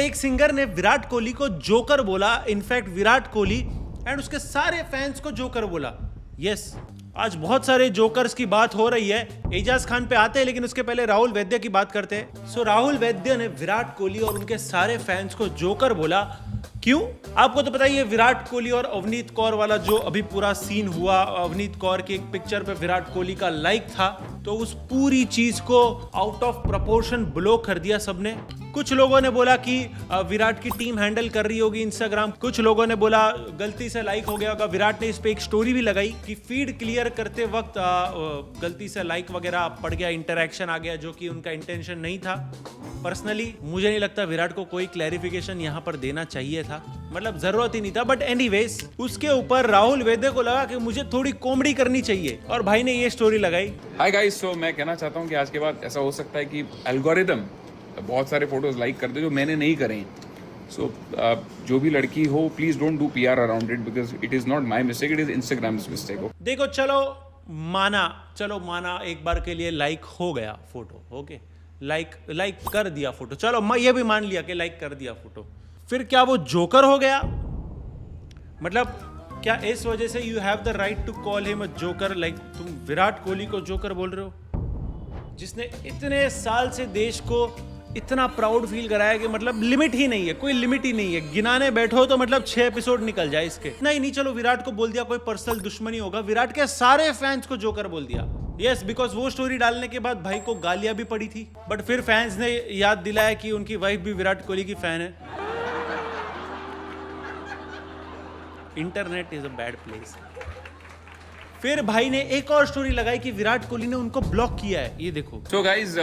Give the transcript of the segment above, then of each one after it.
एक सिंगर ने विराट कोहली को जोकर बोला, इनफैक्ट विराट कोहली एंड उसके सारे फैंस को जोकर बोला। यस, आज बहुत सारे जोकर्स की बात हो रही है। एजाज खान पे आते हैं, लेकिन उसके पहले राहुल वैद्य की बात करते हैं। सो राहुल वैद्य ने विराट कोहली और उनके सारे फैंस को जोकर बोला। क्यों? आपको तो पता ही है, विराट कोहली और अवनीत कौर वाला जो अभी पूरा सीन हुआ, अवनीत कौर की एक पिक्चर पे विराट कोहली का लाइक था, तो उस पूरी चीज को आउट ऑफ प्रपोर्शन ब्लॉक कर दिया सबने। कुछ लोगों ने बोला कि विराट की टीम हैंडल कर रही होगी इंस्टाग्राम, कुछ लोगों ने बोला गलती से लाइक हो गया होगा। विराट ने इस पे एक स्टोरी भी लगाई कि फीड क्लियर करते वक्त गलती से लाइक वगैरह पड़ गया, इंटरैक्शन आ गया, जो कि उनका इंटेंशन नहीं था। पर्सनली मुझे नहीं लगता विराट को कोई क्लैरिफिकेशन यहाँ पर देना चाहिए था, मतलब जरूरत ही नहीं था। बट एनीवेज, उसके ऊपर राहुल वैद्य को लगा कि मुझे थोड़ी कॉमेडी करनी चाहिए और भाई ने ये स्टोरी लगाई। हाय गाइस, सो मैं कहना चाहता हूँ कि आज के बाद ऐसा हो सकता है कि एल्गोरिदम बहुत सारे फोटोज लाइक कर दे जो मैंने नहीं करे। सो जो भी लड़की हो, please don't do PR around it, because it is not my mistake, it is Instagrams mistake. देखो, चलो माना एक बार के लिए लाइक हो गया फोटो, ओके, लाइक कर दिया फोटो, चलो मैं ये भी मान लिया कि लाइक कर दिया फोटो, फिर क्या वो जोकर हो गया? मतलब क्या इस वजह से you have the right to call him a joker? Like तुम विराट कोहली को जोकर बोल रहे हो, जिसने इतने साल से देश को इतना प्राउड फील कराया कि मतलब लिमिट ही नहीं है, कोई लिमिट ही नहीं है। गिनाने बैठो तो मतलब 6 एपिसोड निकल जाए इसके। नहीं, चलो विराट को बोल दिया, कोई पर्सनल दुश्मनी होगा, विराट के सारे फैंस को जोकर बोल दिया। यस, बिकॉज वो स्टोरी डालने के बाद भाई को गालियां भी पड़ी थी, बट फिर फैंस ने याद दिलाया कि उनकी वाइफ भी विराट कोहली की फैन है। Internet is a bad place. फिर भाई ने एक और स्टोरी लगाई कि विराट कोहली ने उनको ब्लॉक किया है, ये देखो। So guys,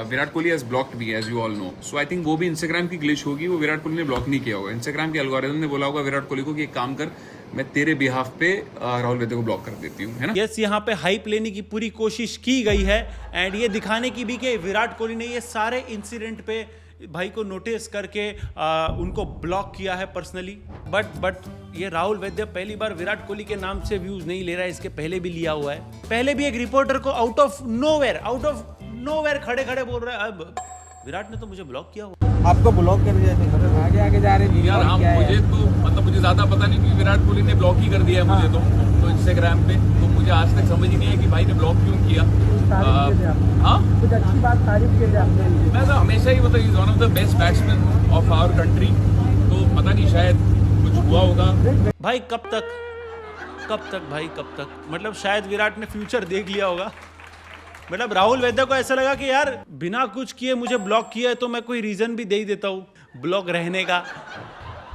Virat Kohli has blocked me, as you all know. So I think वो भी इंस्टाग्राम की ग्लिच होगी, वो विराट कोहली ने ब्लॉक नहीं किया होगा। इंस्टाग्राम के एल्गोरिथम ने बोला होगा विराट कोहली को कि एक काम कर, मैं तेरे बिहाफ पे राहुल वैद्य को ब्लॉक कर देती हूँ, है ना। यस, यहाँ पे हाइप लेने की पूरी कोशिश की गई है एंड ये दिखाने की भी कि विराट कोहली ने ये सारे इंसिडेंट पे भाई को नोटिस करके उनको ब्लॉक किया है पर्सनली। बट ये राहुल वैद्य पहली बार विराट कोहली के नाम से व्यूज नहीं ले रहा है, इसके पहले भी लिया हुआ है। पहले भी एक रिपोर्टर को आउट ऑफ नोवेयर खड़े बोल रहा है, अब विराट ने तो मुझे ब्लॉक किया हुआ। आपको ब्लॉक कर दिया, आगे जा रहे हैं यार। मुझे तो मतलब मुझे ज्यादा पता नहीं कि विराट कोहली ने ब्लॉक ही कर दिया है मुझे तो इंस्टाग्राम पे। तो मुझे आज तक समझ ही नहीं है कि भाई ने ब्लॉक क्यों किया। हाँ, कुछ अच्छी बात तारीफ के लिए आपने। मैं तो हमेशा ही मतलब is one of the best batsman of our country, तो पता नहीं शायद कुछ हुआ होगा। भाई कब तक भाई कब तक? मतलब शायद विराट ने फ्यूचर देख लिया होगा। मतलब राहुल वैद्य को ऐसा लगा कि यार बिना कुछ किए मुझे ब्लॉक किया है, तो मैं कोई रीजन भी दे ही देता हूँ ब्लॉक रहने का।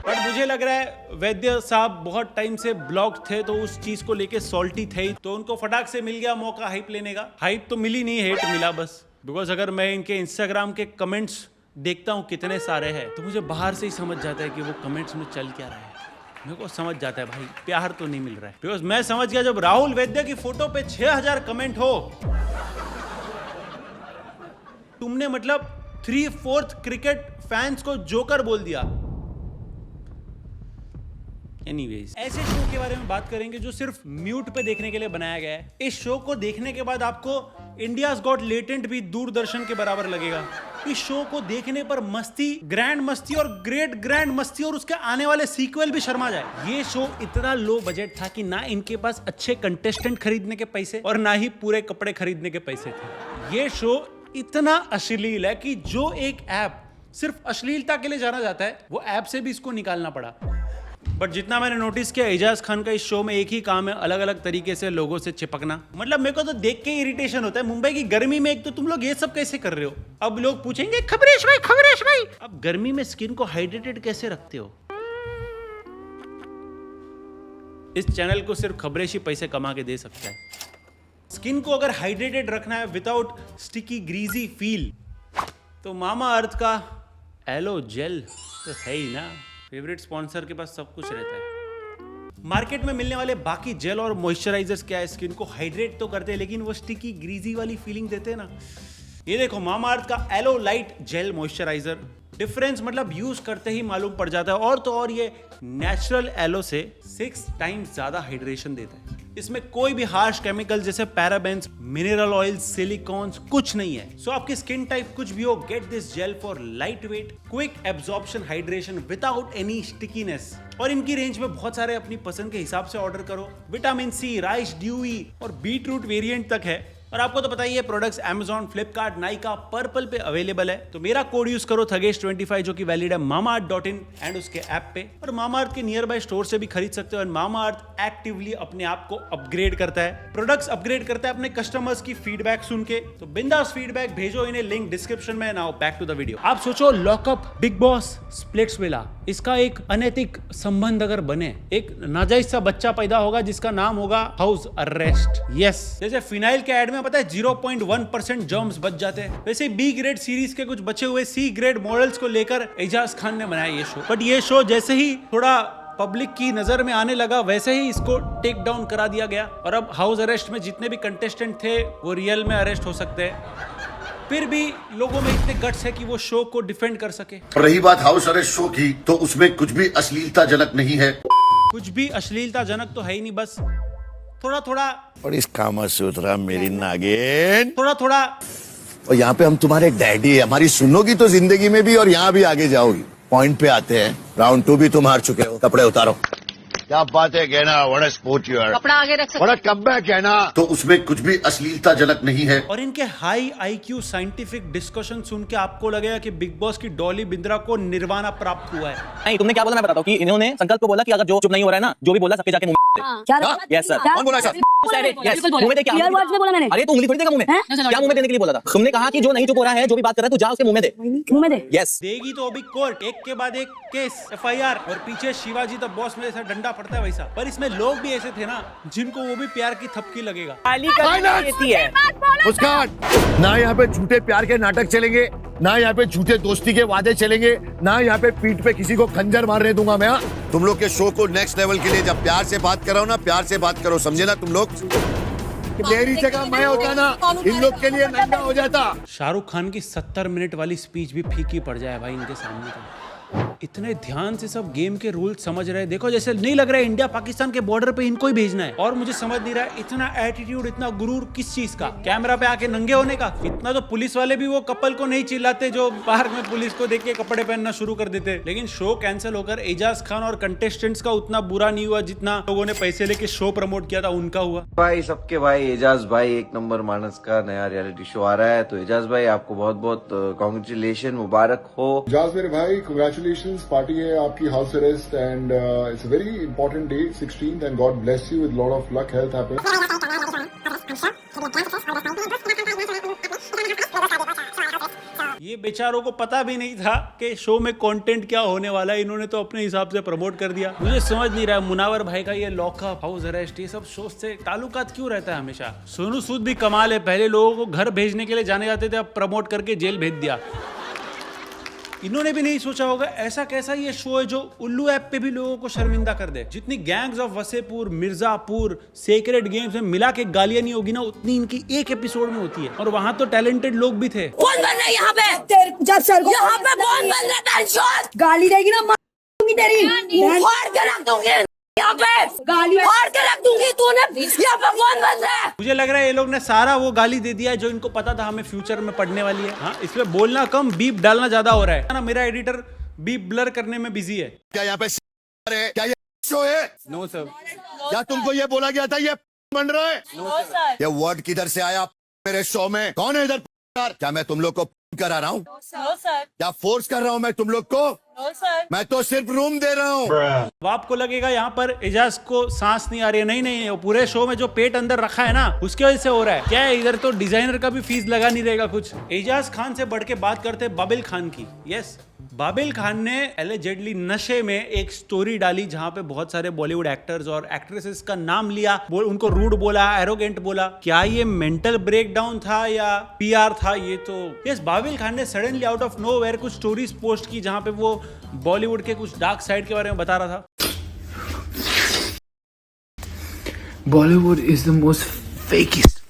बट मुझे लग रहा है वैद्य साहब बहुत टाइम से ब्लॉक थे, तो उस चीज को लेके सॉल्टी थे ही, तो उनको फटाक से मिल गया मौका हाइप लेने का। हाइप तो मिली नहीं, हेट मिला बस। बिकॉज अगर मैं इनके इंस्टाग्राम के कमेंट्स देखता हूँ कितने सारे हैं, तो मुझे बाहर से ही समझ जाता है कि वो कमेंट्स में चल क्या रहा है। मेरे को समझ जाता है भाई प्यार तो नहीं मिल रहा है। बिकॉज मैं समझ गया, जब राहुल वैद्य की फोटो पे 6000 कमेंट हो, तुमने मतलब 3/4 क्रिकेट फैंस को जोकर बोल दिया। एनीवेज, ऐसे शो के बारे में बात करेंगे जो सिर्फ म्यूट पे देखने के लिए बनाया गया है। इस शो को देखने के बाद आपको इंडियाज गॉट लेटेंट भी दूरदर्शन के बराबर लगेगा। इस शो को देखने पर मस्ती, ग्रैंड मस्ती और ग्रेट ग्रैंड मस्ती और उसके आने वाले सीक्वल भी शर्मा जाए। ये शो इतना लो बजट था कि ना इनके पास अच्छे कंटेस्टेंट खरीदने के पैसे और ना ही पूरे कपड़े खरीदने के पैसे थे। ये शो इतना अश्लील है कि जो एक ऐप सिर्फ अश्लीलता के लिए जाना जाता है, वो ऐप से भी इसको निकालना पड़ा। बट जितना मैंने नोटिस किया, एजाज खान का इस शो में एक ही काम है, अलग अलग तरीके से लोगों से चिपकना। मतलब मेरे को तो देख के इरिटेशन होता है। मुंबई की गर्मी में एक तो तुम लोग ये सब कैसे कर रहे हो? अब लोग पूछेंगे खबरेश भाई, अब गर्मी में स्किन को हाइड्रेटेड कैसे रखते हो? इस चैनल को सिर्फ खबरेश ही पैसे कमा के दे सकता है। स्किन को अगर हाइड्रेटेड रखना है विदाउट स्टिकी ग्रीजी फील, तो मामा अर्थ का एलो जेल तो है ही ना। फेवरेट स्पॉन्सर के पास सब कुछ रहता है। मार्केट में मिलने वाले बाकी जेल और मॉइस्चराइजर्स क्या है, स्किन को हाइड्रेट तो करते हैं, लेकिन वो स्टिकी ग्रीजी वाली फीलिंग देते हैं ना। ये देखो, मामा अर्थ का aloe light gel moisturiser, difference मतलब यूज करते ही मालूम पड़ जाता है। और तो और ये नेचुरल एलो से 6 टाइम्स ज्यादा हाइड्रेशन देता है। इसमें कोई भी हार्श केमिकल जैसे पैराबेन्स, मिनरल ऑयल, सिलिकॉन्स कुछ नहीं है। सो आपकी स्किन टाइप कुछ भी हो, get this gel for light weight, quick absorption, hydration without any stickiness. और इनकी रेंज में बहुत सारे अपनी पसंद के हिसाब से ऑर्डर करो। विटामिन सी, राइस ड्यूई और बीटरूट वेरिएंट तक है। और आपको तो पता ही है products Amazon, Flipkart, Nykaa, purple पे अवेलेबल है। तो मेरा कोड यूज करो Thagesh25 जो कि वैलिड है mamaearth.in एंड उसके ऐप पे। और Mamaearth के नियर बाय स्टोर से भी खरीद सकते हो। और Mamaearth एक्टिवली अपने आप को अपग्रेड करता है, प्रोडक्ट्स अपग्रेड करता है अपने कस्टमर्स की फीडबैक सुन के। तो बिंदास फीडबैक भेजो इन्हें, लिंक डिस्क्रिप्शन में। Now back to the video. आप सोचो लॉकअप, बिग बॉस, स्प्लिट्सविला, इसका एक अनैतिक संबंध अगर बने, एक नाजायज सा बच्चा पैदा होगा जिसका नाम होगा हाउस अरेस्ट। यस, जैसे फिनाइल के एड में पता है 0.1% जर्म्स बच जाते हैं, वैसे बी ग्रेड सीरीज के कुछ बचे हुए सी ग्रेड मॉडल्स को लेकर एजाज खान ने बनाया ये शो। बट ये शो जैसे ही थोड़ा पब्लिक की नजर में आने लगा वैसे ही इसको टेक डाउन करा दिया गया। और अब हाउस अरेस्ट में जितने भी कंटेस्टेंट थे वो रियल में अरेस्ट हो सकते हैं। फिर भी लोगों में इतने गट्स है कि वो शो को डिफेंड कर सके। रही बात हाउस अरेस्ट शो की, तो उसमें कुछ भी अश्लीलताजनक नहीं है। कुछ भी अश्लीलताजनक तो है ही नहीं, बस थोड़ा थोड़ा। और इस कामसूत्रा मेरी नागिन, थोड़ा थोड़ा। और यहाँ पे हम तुम्हारे डैडी है, हमारी सुनोगी तो जिंदगी में भी और यहाँ भी आगे जाओगी। पॉइंट पे आते हैं, राउंड 2 भी तुम हार चुके हो, कपड़े उतारो। क्या बात है कहना, what a sport you are, कपड़ा आगे रख सकते, व्हाट अ कमबैक कहना। तो उसमें कुछ भी अश्लीलताजनक नहीं है। और इनके हाई IQ साइंटिफिक डिस्कशन सुन के आपको लगेगा कि बिग बॉस की डॉली बिंद्रा को निर्वाणा प्राप्त हुआ है। नहीं, तुमने क्या बोला मैं बताता हूँ कि इन्होंने संकल्प को बोला कि अगर जो चुप नहीं हो रहा है ना, जो भी बोला सबके जाके मुंह में। Yes sir. कौन बोला सर? मुंह में दे। क्या बोला मैंने? अरे तू उंगली थोड़ी देगा मुंह में, क्या मुंह में देने के लिए बोला था? तुमने कहा कि जो नहीं चुप हो रहा है, जो भी बात कर रहा है, तू जा उसके मुंह में दे। मुंह में दे। यस। देगी तो अभी कोर्ट, एक के बाद एक केस, FIR, और पीछे शिवाजी द बॉस में जैसा डंडा पड़ता है वैसा। पर इसमें लोग भी ऐसे थे ना जिनको वो भी प्यार की थपकी लगेगा। मुस्कान, ना यहाँ पे झूठे प्यार के नाटक चलेंगे, ना यहाँ पे झूठे दोस्ती के वादे चलेंगे, ना यहाँ पे पीठ पे किसी को खंजर मारने दूंगा मैं। तुम लोग के शो को नेक्स्ट लेवल के लिए जब प्यार से बात कर रहा हूँ ना, प्यार से बात करो, समझे ना तुम लोग। मेरी जगह मैं होता ना, इन लोग के लिए नंगा हो जाता। शाहरुख खान की 70 मिनट वाली स्पीच भी फीकी पड़ जाए भाई इनके सामने। तो इतने ध्यान से सब गेम के रूल समझ रहे हैं। देखो जैसे नहीं लग रहा है इंडिया पाकिस्तान के बॉर्डर पे इनको ही भेजना है। और मुझे समझ नहीं रहा है इतना एटीट्यूड, इतना गुरूर किस चीज का, कैमरा पे आके नंगे होने का। इतना तो पुलिस वाले भी वो कपल को नहीं चिल्लाते जो पार्क में पुलिस को देख के कपड़े पहनना शुरू कर देते। लेकिन शो कैंसिल होकर एजाज खान और कंटेस्टेंट्स का उतना बुरा नहीं हुआ जितना लोगों ने पैसे लेके शो प्रमोट किया था उनका हुआ। भाई सबके भाई एजाज भाई एक नंबर मानस का नया रियलिटी शो आ रहा है। तो एजाज भाई आपको बहुत बहुत कॉन्ग्रेचुलेशन, मुबारक हो। एजाज मेरे भाई कांग्रेचुलेशंस, पार्टी है आपकी house arrest and it's a very important day 16th and God bless you with lot of luck, health, happiness. ये बेचारों को पता भी नहीं था कि शो में कंटेंट क्या होने वाला है, इन्होंने तो अपने हिसाब से प्रमोट कर दिया। मुझे समझ नहीं रहा मुनावर भाई का ये लॉकअप, हाउस अरेस्ट, ये सब शो से ताल्लुकात क्यों रहता है हमेशा। सोनू सूद भी कमाल है, पहले लोगों को घर भेजने के लिए जाने जाते थे, अब प्रमोट करके जेल भेज दिया। इन्होंने भी नहीं सोचा होगा ऐसा कैसा ये शो है जो उल्लू ऐप पे भी लोगों को शर्मिंदा कर दे। जितनी gangs of Wasseypur, Mirzapur, sacred games में मिला के गालियां नहीं होगी ना, उतनी इनकी एक एपिसोड में होती है। और वहां तो टैलेंटेड लोग भी थे। कौन बन रहा है यहाँ पे? जब सर को यहाँ पे कौन बन रहा है? गाली देगी ना मारूंगी तेरी, फाड़ के रख दूंगी यहाँ पे, गाली फाड़ के रख दूंगी। तूने यहाँ पे कौन बन रहा है? मुझे लग रहा है ये लोग ने सारा वो गाली दे दिया है जो इनको पता था हमें फ्यूचर में पढ़ने वाली है। हाँ, इसमें बोलना कम, बीप डालना ज्यादा हो रहा है ना। मेरा एडिटर बीप ब्लर करने में बिजी है। क्या यहाँ पे क्या ये शो है? No sir. क्या तुमको ये बोला गया था ये बन रहा है? No sir. ये वर्ड किधर से आया मेरे शो में? कौन है इधर? क्या मैं तुम लोग को करा रहा हूँ? No sir. क्या फोर्स कर रहा हूँ मैं तुम लोग को? No sir. मैं तो सिर्फ रूम दे रहा हूँ। अब आपको लगेगा यहाँ पर एजाज को सांस नहीं आ रही है। नहीं नहीं, पूरे शो में जो पेट अंदर रखा है ना उसकी वजह से हो रहा है। क्या है, इधर तो डिजाइनर का भी फीस लगा नहीं रहेगा कुछ। एजाज खान से बढ़ के बात करते बाबिल खान की। यस, बाबिल खान ने एलिजेडली नशे में एक स्टोरी डाली जहां पे बहुत सारे बॉलीवुड एक्टर्स और एक्ट्रेसेस का नाम लिया, उनको रूड बोला, एरोगेंट बोला। क्या ये मेंटल ब्रेकडाउन था या PR था? ये तो यस, बाबिल खान ने सडनली आउट ऑफ नोवेयर कुछ स्टोरीज पोस्ट की जहां पे वो बॉलीवुड के कुछ डार्क साइड के बारे में बता रहा था। Bollywood is the most fakest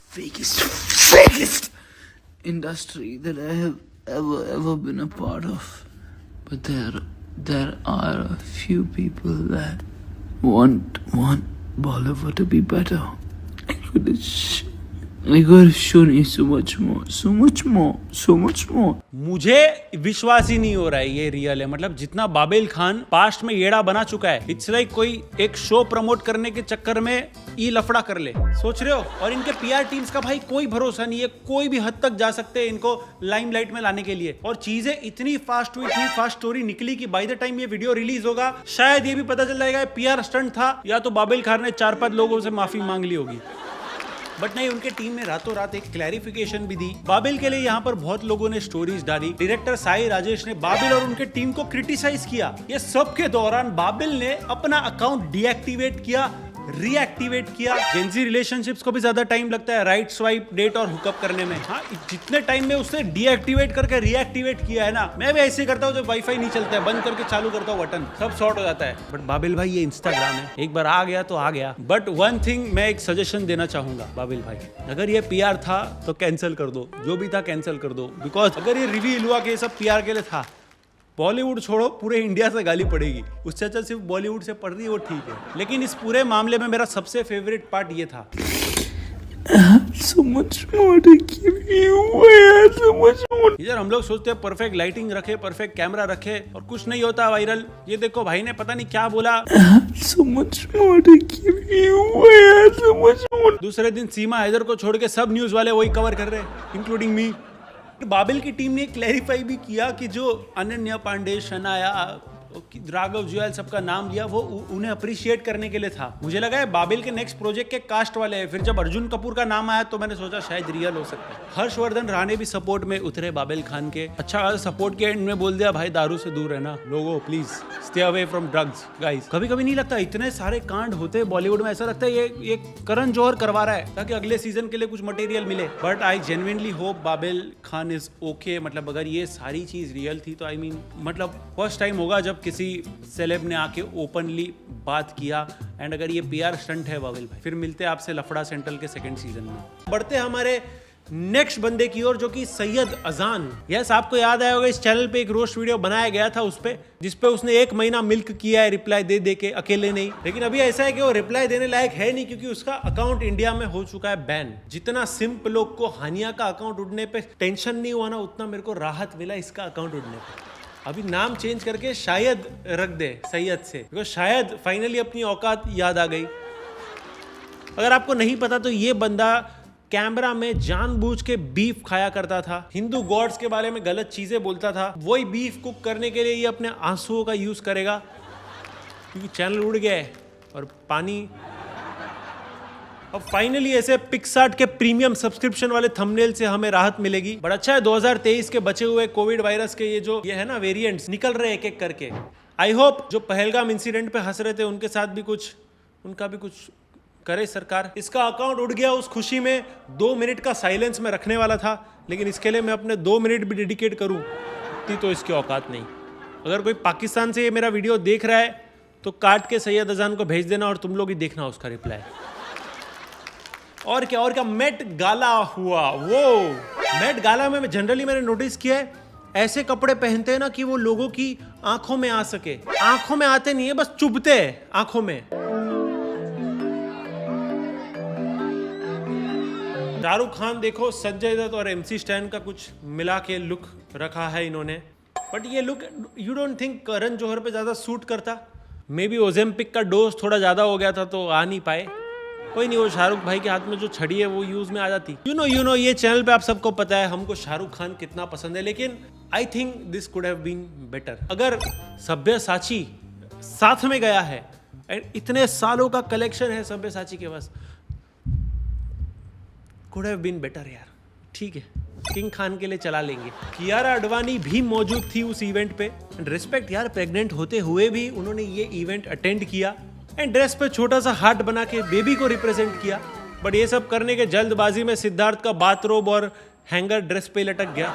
industry that I have ever been a part of. But there are a few people that want Bolivar to be better. I could have shown you so much more. मुझे विश्वास ही नहीं हो रहा है ये real है। मतलब जितना बाबिल खान पास्ट में येड़ा बना चुका है, इट्स लाइक कोई एक शो प्रमोट करने के चक्कर में ये लफड़ा कर ले, सोच रहे हो। और इनके पीआर टीम्स का भाई कोई भरोसा नहीं है, कोई भी हद तक जा सकते हैं इनको लाइमलाइट में लाने के लिए। और चीजें इतनी फास्ट हुई, इतनी फास्ट स्टोरी निकली कि बाय द टाइम ये वीडियो रिलीज होगा शायद ये भी पता चल जाएगा पीआर स्टंट था या तो बाबिल खान ने 4-5 लोगों से माफी मांग ली होगी। बट नहीं, उनके टीम ने रातों रात एक क्लैरिफिकेशन भी दी। बाबिल के लिए यहाँ पर बहुत लोगों ने स्टोरीज डाली। डायरेक्टर साई राजेश ने बाबिल और उनके टीम को क्रिटिसाइज किया। ये सब के दौरान बाबिल ने अपना अकाउंट डीएक्टिवेट किया, रीएक्टिवेट किया। जेंजी रिलेशनशिप्स को भी ज्यादा टाइम लगता है राइट स्वाइप, डेट और हुकअप करने में। हाँ, जितने टाइम में उसने डीएक्टिवेट करके रीएक्टिवेट किया है ना, मैं भी ऐसे करता हूँ जब वाईफाई नहीं चलता है, बंद करके चालू करता हूँ बटन, सब सॉर्ट हो जाता है। बट बाबिल भाई ये इंस्टाग्राम है, एक बार आ गया तो आ गया। बट वन थिंग मैं एक सजेशन देना चाहूंगा बाबिल भाई, अगर ये पीआर था तो कैंसिल कर दो, जो भी था कैंसिल कर दो। बिकॉज अगर ये रिवील हुआ कि ये सब पीआर के लिए था, बॉलीवुड छोड़ो पूरे इंडिया से गाली पड़ेगी। उससे अच्छा सिर्फ बॉलीवुड से पड़ रही है वो ठीक है। लेकिन इस पूरे मामले में मेरा सबसे फेवरेट पार्ट ये था, So much more to give you. So much more. इधर हम लोग सोचते हैं परफेक्ट लाइटिंग रखे, परफेक्ट कैमरा रखे और कुछ नहीं होता वायरल। ये देखो भाई ने पता नहीं क्या बोला, So much more to give you. So much more. दूसरे दिन सीमा हैदर को छोड़ के सब न्यूज वाले वही कवर कर रहे हैं, इंक्लूडिंग मी। बाबिल की टीम ने क्लैरिफाई भी किया कि जो अनन्या पांडे, शनाया, राघव जुएल सबका नाम लिया वो उन्हें अप्रिशिएट करने के लिए था। मुझे लगा है बाबिल के नेक्स्ट प्रोजेक्ट के कास्ट वाले हैं। फिर जब अर्जुन कपूर का नाम आया तो मैंने सोचा शायद रियल हो सकता है। हर्षवर्धन राणे भी सपोर्ट में उतरे बाबिल खान के। अच्छा खासा सपोर्ट के एंड में बोल दिया भाई दारू से दूर रहना लोगों, please stay away from drugs guys. कभी कभी नहीं लगता इतने सारे कांड होते हैं बॉलीवुड में, ऐसा लगता है ये करण जौहर करवा रहा है ताकि अगले सीजन के लिए कुछ मटेरियल मिले। But I genuinely hope Babil Khan is okay. मतलब अगर ये सारी चीज रियल थी तो आई मीन मतलब फर्स्ट टाइम होगा जब किसी सेलेब ने आके ओपनली बात किया। एंड अगर ये पीआर स्टंट है बाबिल भाई, फिर मिलते हैं आपसे लफड़ा सेंट्रल के सेकंड सीजन में। बढ़ते हमारे नेक्स्ट बंदे की ओर जो कि सैयद अजान। यस, आपको याद आया होगा इस चैनल पे एक रोस्ट वीडियो बनाया गया था उस पे, जिसपे उसने 1 महीना मिल्क किया है रिप्लाई दे दे के, अकेले नहीं। लेकिन अभी ऐसा है कि वो रिप्लाई देने लायक है नहीं क्योंकि उसका अकाउंट इंडिया में हो चुका है बैन। जितना सिंप लोग को हानिया का अकाउंट उड़ने पे टेंशन नहीं हुआ ना, उतना मेरे को राहत मिला इसका अकाउंट उड़ने पे। अभी नाम चेंज करके शायद रख दे सैयद से, बिकॉज शायद फाइनली अपनी औकात याद आ गई। अगर आपको नहीं पता तो ये बंदा कैमरा में जानबूझ के बीफ खाया करता था, हिंदू गॉड्स के बारे में गलत चीजें बोलता था। वही बीफ कुक करने के लिए ये अपने आंसुओं का यूज करेगा क्योंकि चैनल उड़ गया है और पानी। अब फाइनली ऐसे पिक्सार्ट के प्रीमियम सब्सक्रिप्शन वाले थंबनेल से हमें राहत मिलेगी। बट अच्छा है 2023 के बचे हुए कोविड वायरस के ये है ना वेरिएंट्स निकल रहे एक एक करके। आई होप जो पहलगाम इंसिडेंट पे हंस रहे थे उनके साथ भी उनका भी कुछ करे सरकार। इसका अकाउंट उड़ गया, उस खुशी में 2 मिनट का साइलेंस में रखने वाला था, लेकिन इसके लिए मैं अपने 2 मिनट भी डेडिकेट करूं इतनी तो इसकी औकात नहीं। अगर कोई पाकिस्तान से ये मेरा वीडियो देख रहा है तो काट के सैयद अजान को भेज देना और तुम लोग ही देखना उसका रिप्लाई। और क्या मेट गाला हुआ। वो मेट गाला में जनरली मैंने नोटिस किया है ऐसे कपड़े पहनते हैं ना कि वो लोगों की आंखों में आ सके। आंखों में आते नहीं है, बस चुभते हैं आंखों में। शाहरुख खान देखो, संजय दत्त और MC स्टैन का कुछ मिला के लुक रखा है इन्होंने। बट ये look you don't think Karan Johar पे ज्यादा सूट करता? मे बी ओजेम्पिक का डोज थोड़ा ज्यादा हो गया था तो आ नहीं पाए। कोई नहीं, वो शाहरुख भाई के हाथ में जो छड़ी है वो यूज में आ जाती। यू नो ये चैनल पे आप सबको पता है हमको शाहरुख खान कितना पसंद है, लेकिन I think this could have been better. अगर सब्यसाची साथ में गया है एंड इतने सालों का कलेक्शन है सब्यसाची के पास, कुड हैव बीन बेटर यार। ठीक है, किंग खान के लिए चला लेंगे। कियारा आडवाणी भी मौजूद थी उस इवेंट पे। रिस्पेक्ट यार, प्रेग्नेंट होते हुए भी उन्होंने ये इवेंट अटेंड किया एंड ड्रेस पे छोटा सा हार्ट बना के बेबी को रिप्रेजेंट किया। बट ये सब करने के जल्दबाजी में सिद्धार्थ का बाथरोब और हैंगर ड्रेस पे लटक गया।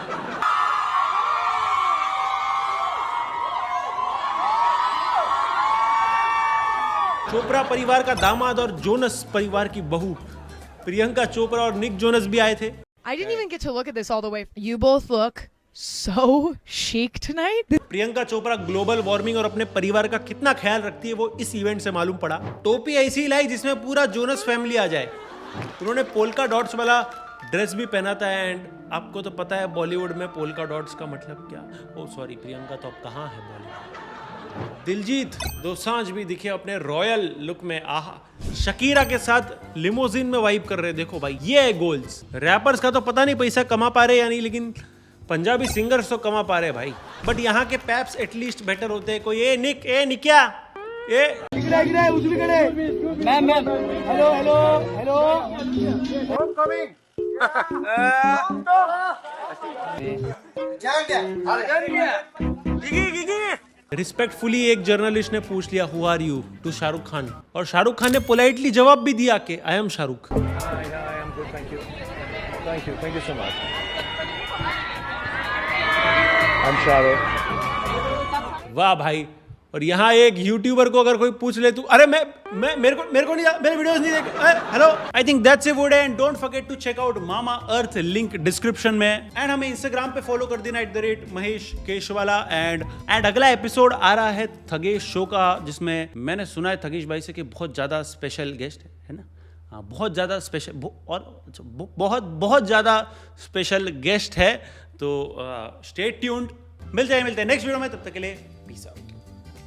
चोपड़ा परिवार का दामाद और जोनस परिवार की बहू प्रियंका चोपड़ा और निक जोनस भी आए थे। I didn't even get to look at this all the way. You both look So chic tonight. Priyanka Chopra global warming और अपने परिवार का कितना ख्याल रखती है वो इस इवेंट से मालूम पड़ा। टोपी ऐसी लाई जिसमें पूरा जोनस फैमिली आ जाए। उन्होंने पोल्का डॉट्स वाला ड्रेस भी पहना था एंड आपको तो पता है बॉलीवुड में पोल्का डॉट्स का मतलब क्या। ओ सॉरी प्रियंका तो अब कहाँ है बॉलीवुड। दिलजीत दोसांझ भी दिखे अपने रॉयल लुक में। आहा, शकीरा के साथ लिमोजिन में वाइब कर रहे। देखो भाई ये है गोल्स। रैपर्स का तो पता नहीं पैसा कमा पा रहे या नहीं, लेकिन पंजाबी सिंगर्स तो कमा पा रहे भाई। बट यहाँ के पैप्स एटलीस्ट बेटर होते हैं। कोई ए निक्या ये रिस्पेक्टफुली एक जर्नलिस्ट ने पूछ लिया who are you to Shahrukh Khan, और शाहरुख खान ने पोलाइटली जवाब भी दिया कि आई एम शाहरुख। वाह भाई। और यहाँ एक यूट्यूबर को अगर कोई पूछ ले तू, अरे मेरे को नहीं, मेरे वीडियोस नहीं देख। Hello, I think that's it would and don't forget to check out Mamaearth, link description में। एंड हमें इंस्टाग्राम पे फॉलो कर देना @महेश केशवाला। एंड अगला एपिसोड आ रहा है थगेश शो का, जिसमें मैंने सुना है थगेश भाई से कि बहुत ज्यादा स्पेशल गेस्ट है ना। हाँ, बहुत ज्यादा स्पेशल और बहुत ज्यादा स्पेशल गेस्ट है। तो स्टे ट्यून्ड। मिलते हैं नेक्स्ट वीडियो में, तब तक के लिए पीस आउट।